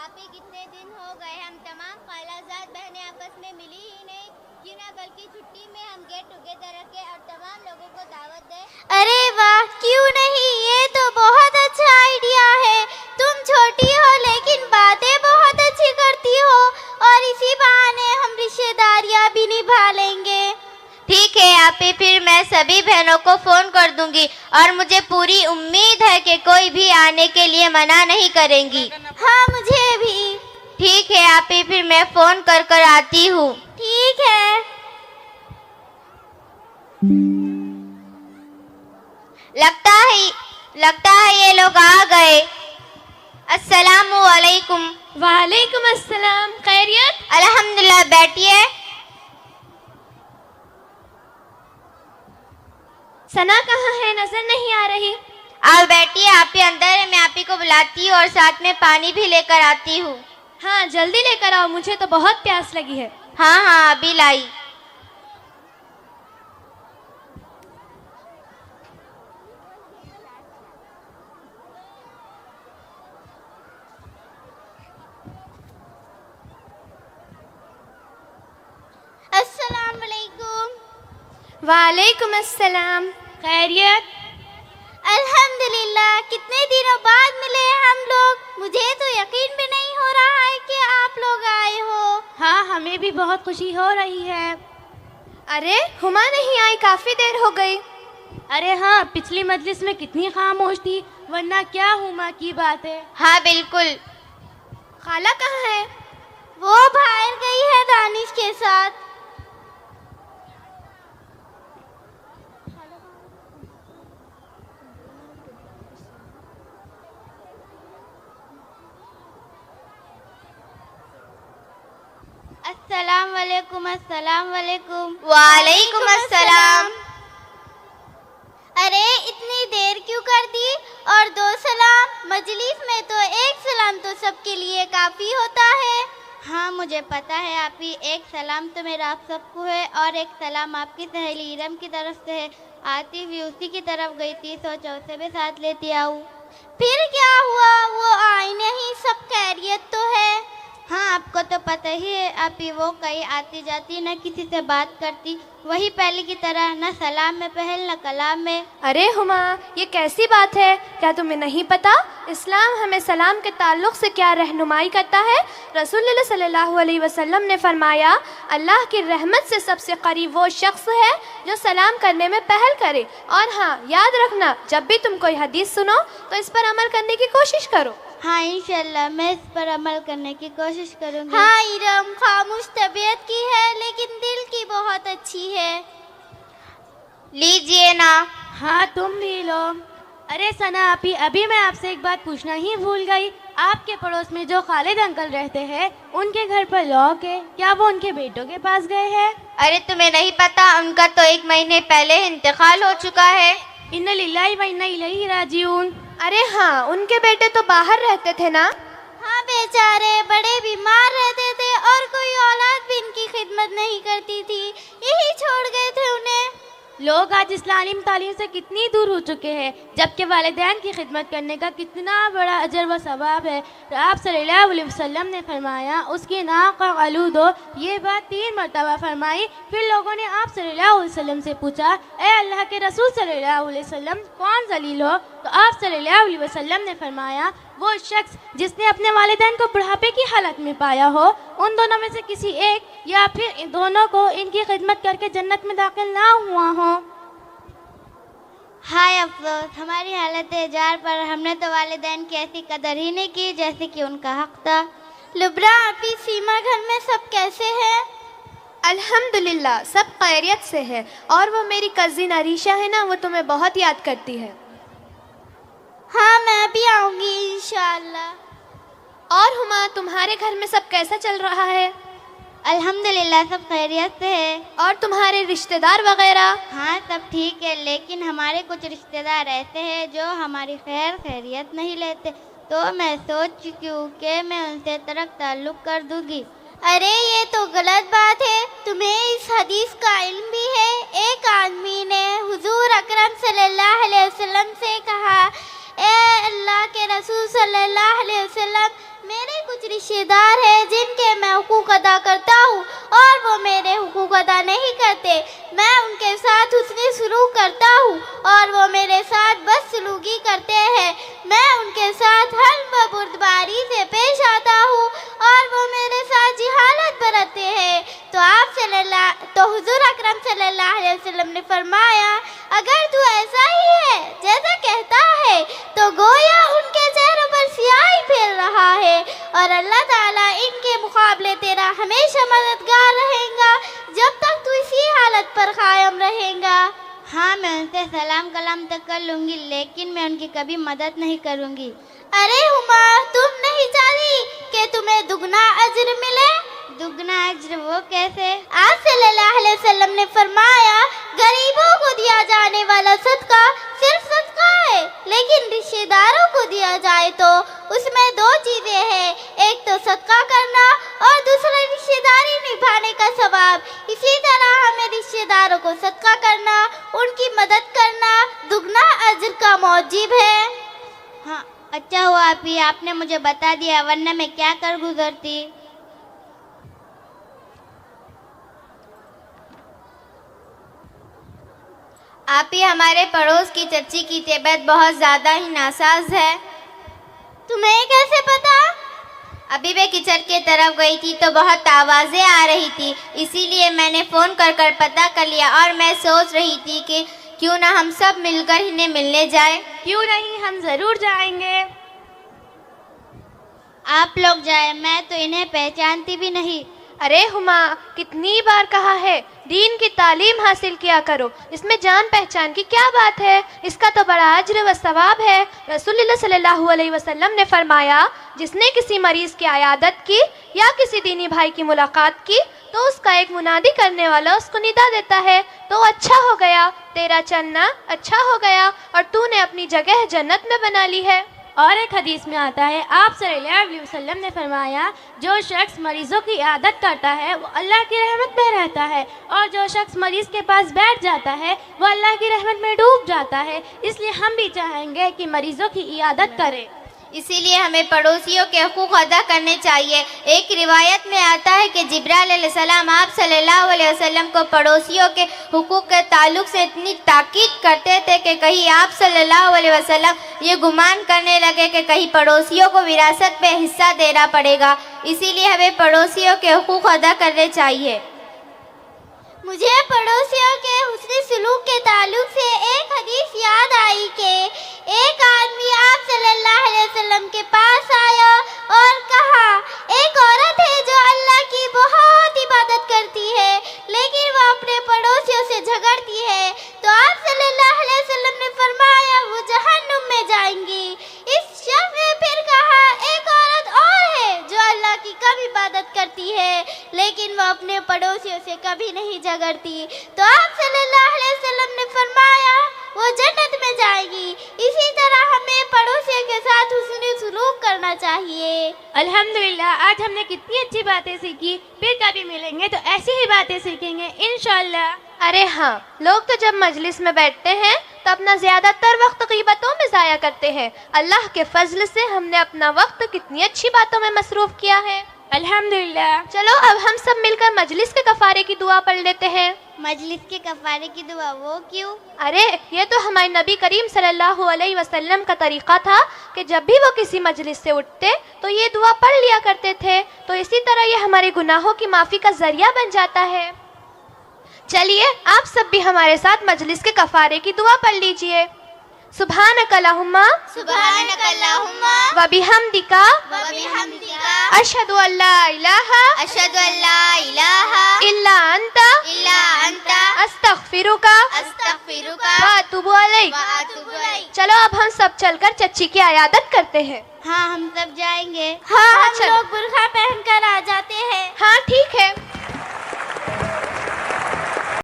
आपी कितने दिन हो गए हम तमाम खालाजाद बहनें आपस में मिली ही नहीं, क्यों ना कल की छुट्टी में हम गेट टुगेदर रखें और तमाम लोगों को दावत दें। अरे वाह, क्यों नहीं, ये तो बहुत अच्छा आइडिया है। तुम छोटी हो लेकिन बातें बहुत अच्छी करती हो और इसी बहाने हम रिश्तेदारियां भी निभा लेंगे। ठीक है आपी, फिर मैं सभी बहनों को फोन कर दूंगी और मुझे पूरी उम्मीद है कि कोई भी आने के लिए मना नहीं करेंगी। हाँ, मुझे भी। ठीक है आपी, फिर मैं फोन कर कर आती हूँ। ठीक है। लगता है ये लोग आ गए। अस्सलामु अलैकुम। वालेकुम अस्सलाम। खैरियत? अल्हम्दुलिल्लाह, बैठिए। सना कहाँ है, नजर नहीं आ रही। आप बैठिए, आपी अंदर है, मैं आपी को बुलाती हूँ और साथ में पानी भी लेकर आती हूँ। हाँ, जल्दी लेकर आओ, मुझे तो बहुत प्यास लगी है। हाँ अभी लाई। अस्सलाम वालेकुम। वालेकुम अस्सलाम। खैरियत? अल्हम्दुलिल्लाह, कितने दिनों बाद मिले हम लोग। मुझे तो यकीन भी नहीं हो रहा है कि आप लोग आए हो। हाँ, हमें भी बहुत खुशी हो रही है। अरे हुमा नहीं आई, काफी देर हो गई। अरे हाँ, पिछली मजलिस में कितनी खामोश थी, वरना क्या हुमा की बात है। हाँ बिल्कुल। खाला कहाँ है? वो बाहर गई है दानिश के साथ। अस्सलाम वालेकुम। अस्सलाम वालेकुम। वालेकुम अस्सलाम। अरे इतनी देर क्यों कर दी? और दो सलाम? मजलिस में तो एक सलाम तो सबके लिए काफी होता है। हाँ मुझे पता है आपी, एक सलाम तो मेरा आप सबको है और एक सलाम आपकी सहेली इरम की तरफ से है। आती हुई उसी की तरफ गई थी, सोचा उसे भी साथ लेती आऊँ। फिर क्या हुआ? वो आई नहीं, सब खैरियत तो है। हाँ आपको तो पता ही है आपी, वो कहीं आती जाती न किसी से बात करती, वही पहले की तरह, न सलाम में पहल न कलाम में। अरे हुमा, ये कैसी बात है? क्या तुम्हें नहीं पता इस्लाम हमें सलाम के ताल्लुक से क्या रहनुमाई करता है? रसूलुल्लाह सल्लल्लाहु अलैहि वसल्लम ने फरमाया, अल्लाह की रहमत से सबसे करीब वो शख्स है जो सलाम करने में पहल करे। और हाँ, याद रखना, जब भी तुम कोई हदीस सुनो तो इस पर अमल करने की कोशिश करो। हाँ इंशाल्लाह मैं इस पर अमल करने की कोशिश करूँगी। हाँ इरम, खामोश तबीयत की है लेकिन दिल की बहुत अच्छी है। लीजिए ना। हाँ तुम भी लो। अरे सना आपी, अभी मैं आपसे एक बात पूछना ही भूल गई। आपके पड़ोस में जो खालिद अंकल रहते हैं, उनके घर पर लॉक है, क्या वो उनके बेटों के पास गए हैं? अरे तुम्हें नहीं पता, उनका तो 1 महीने पहले इंतकाल हो चुका है। इन्ना लिल्लाहि व इन्ना इलैहि राजिऊन। अरे हाँ, उनके बेटे तो बाहर रहते थे ना? हाँ बेचारे, बड़े बीमार रहते थे और कोई औलाद भी इनकी खिदमत नहीं करती थी, यही छोड़ गए थे उन्हें। लोग आज इस्लामी तालीम से कितनी दूर हो चुके हैं, जबकि वालिदैन की खिदमत करने का कितना बड़ा अजर व सवाब है। तो आप सल्लल्लाहु अलैहि वसल्लम ने फरमाया, उसकी नाक का आलूद हो, ये बात 3 मरतबा फरमाई। फिर लोगों ने आप सल्लल्लाहु अलैहि वसल्लम से पूछा, ए अल्लाह के रसूल सल्लल्लाहु अलैहि वसल्लम, कौन जलील हो? तो आप सल्लल्लाहु अलैहि वसल्लम ने फरमाया, वो शख्स जिसने अपने वालिदैन को बुढ़ापे की हालत में पाया हो, उन दोनों में से किसी एक या फिर इन दोनों को इनकी खिदमत करके जन्नत में दाखिल ना हुआ हो। हाय अफसोस, हमारी हालत जार पर हमने तो वालिदैन की ऐसी कदर ही नहीं की जैसे कि उनका हक था। लुब्रा आपी, सीमा घर में सब कैसे हैं? अल्हम्दुलिल्लाह, सब खैरियत से है। और वो मेरी कजिन अरीशा है ना, वो तुम्हें बहुत याद करती है। हाँ, मैं भी आऊंगी इंशाअल्लाह। और हुमा, तुम्हारे घर में सब कैसा चल रहा है? अल्हम्दुलिल्लाह सब खैरियत से है। और तुम्हारे रिश्तेदार वगैरह? हाँ सब ठीक है, लेकिन हमारे कुछ रिश्तेदार ऐसे हैं जो हमारी खैरियत नहीं लेते, तो मैं सोच चुकी हूँ कि मैं उनसे तरक ताल्लुक कर दूंगी। अरे ये तो गलत बात है, तुम्हें इस हदीस का इल्म भी है? एक आदमी ने हुजूर अकरम सल्लल्लाहु अलैहि वसल्लम से कहा, ए अल्लाह के रसूल सल्लल्लाहु अलैहि वसल्लम, मेरे कुछ رشتے دار ہیں جن کے میں حقوق ادا کرتا ہوں اور وہ میرے حقوق ادا نہیں کرتے. میں ان کے ساتھ حسن سلوک کرتا ہوں اور وہ میرے ساتھ بد سلوکی کرتے ہیں. میں ان کے ساتھ حلم و بردباری سے پیش آتا ہوں اور وہ میرے ساتھ جہالت برتتے ہیں. تو حضور اکرم صلی اللہ علیہ وسلم نے فرمایا اگر تو ایسا ہی ہے جیسا کہتا ہے تو گویا ان کے چہروں پر سیاہی پھیل رہا ہے اور اللہ تعالیٰ ان کے مقابلے تیرا ہمیشہ مددگار رہے گا جب تک تو اسی حالت پر قائم رہے گا. ہاں میں ان سے سلام کلام تک کر لوں گی لیکن میں ان کی کبھی مدد نہیں کروں گی. ارے ہما تم نہیں چاہتی کہ تمہیں دگنا اجر ملے؟ دگنا اجر وہ کیسے؟ آپ صلی اللہ علیہ وسلم نے فرمایا غریبوں کو دیا جانے والا صدقہ صرف صدقہ ہے لیکن رشتے داروں کو دیا جائے تو اس میں دو چیزیں ہیں، ایک تو صدقہ کرنا اور دوسرا رشتے داری نبھانے کا ثواب. اسی طرح ہمیں رشتے داروں کو صدقہ کرنا، ان کی مدد کرنا دگنا اجر کا موجب ہے. ہاں اچھا ہوا آپ نے مجھے بتا دیا ورنہ میں کیا کر گزرتی. آپ ہی ہمارے پڑوس کی چچی کی طبیعت بہت زیادہ ہی ناساز ہے. تمہیں کیسے پتا؟ ابھی میں کچن کی طرف گئی تھی تو بہت آوازیں آ رہی تھی، اسی لیے میں نے فون کر پتہ کر لیا اور میں سوچ رہی تھی کہ کیوں نہ ہم سب مل کر انہیں ملنے جائیں. کیوں نہیں، ہم ضرور جائیں گے. آپ لوگ جائیں، میں تو انہیں پہچانتی بھی نہیں. ارے ہما کتنی بار کہا ہے دین کی تعلیم حاصل کیا کرو، اس میں جان پہچان کی کیا بات ہے، اس کا تو بڑا اجر و ثواب ہے. رسول اللہ صلی اللہ علیہ وسلم نے فرمایا جس نے کسی مریض کی عیادت کی یا کسی دینی بھائی کی ملاقات کی تو اس کا ایک منادی کرنے والا اس کو ندا دیتا ہے تو اچھا ہو گیا، تیرا چلنا اچھا ہو گیا اور تو نے اپنی جگہ جنت میں بنا لی ہے. اور ایک حدیث میں آتا ہے آپ صلی اللہ علیہ وسلم نے فرمایا جو شخص مریضوں کی عادت کرتا ہے وہ اللہ کی رحمت میں رہتا ہے اور جو شخص مریض کے پاس بیٹھ جاتا ہے وہ اللہ کی رحمت میں ڈوب جاتا ہے. اس لیے ہم بھی چاہیں گے کہ مریضوں کی عیادت کریں. اسی لیے ہمیں پڑوسیوں کے حقوق ادا کرنے چاہیے. ایک روایت میں آتا ہے کہ جبرائیل علیہ السلام آپ صلی اللہ علیہ وسلم کو پڑوسیوں کے حقوق کے تعلق سے اتنی تاکید کرتے تھے کہ کہیں آپ صلی اللہ علیہ وسلم یہ گمان کرنے لگے کہ کہیں پڑوسیوں کو وراثت میں حصہ دینا پڑے گا. اسی لیے ہمیں پڑوسیوں کے حقوق ادا کرنے چاہیے. مجھے پڑوسیوں کے حسن سلوک کے تعلق سے ایک حدیث یاد آئی کہ ایک آدمی آپ صلی اللہ علیہ وسلم کے پاس آیا اور کہا ایک عورت ہے جو اللہ کی بہت عبادت کرتی ہے لیکن وہ اپنے پڑوسیوں سے جھگڑتی ہے. تو آپ صلی اللہ علیہ وسلم نے فرمایا وہ جہنم میں جائیں گی. اس شخص نے پھر کہا ایک عورت اور ہے جو اللہ کی کم عبادت کرتی ہے لیکن وہ اپنے پڑوسیوں سے کبھی نہیں جھگڑتی. تو آپ صلی اللہ علیہ وسلم نے فرمایا وہ جنت میں جائے گی. اسی طرح ہمیں پڑوسیوں کے ساتھ حسن سلوک کرنا چاہیے. الحمدللہ آج ہم نے کتنی اچھی باتیں سیکھی، پھر کبھی ملیں گے تو ایسی ہی باتیں سیکھیں گے انشاءاللہ. ارے ہاں لوگ تو جب مجلس میں بیٹھتے ہیں تو اپنا زیادہ تر وقت غیبتوں میں ضائع کرتے ہیں. اللہ کے فضل سے ہم نے اپنا وقت کتنی اچھی باتوں میں مصروف کیا ہے. الحمدللہ. چلو اب ہم سب مل کر مجلس کے کفارے کی دعا پڑھ لیتے ہیں. مجلس کے کفارے کی دعا وہ کیوں؟ ارے یہ تو ہمارے نبی کریم صلی اللہ علیہ وسلم کا طریقہ تھا کہ جب بھی وہ کسی مجلس سے اٹھتے تو یہ دعا پڑھ لیا کرتے تھے، تو اسی طرح یہ ہمارے گناہوں کی معافی کا ذریعہ بن جاتا ہے. چلیے آپ سب بھی ہمارے ساتھ مجلس کے کفارے کی دعا پڑھ لیجئے. سبحانک اللہم سبحانک اللہم وبحمدک وبحمدک اشہد ان لا الہ اشہد ان لا الہ الا انت الا انت استغفرک استغفرک واتوب الیک. واتوب الیک. چلو اب ہم سب چل کر چچی کی عیادت کرتے ہیں. ہاں ہم سب جائیں گے. ہاں ہم چلو. لوگ برقع پہن کر آ جاتے ہیں. ہاں ٹھیک ہے.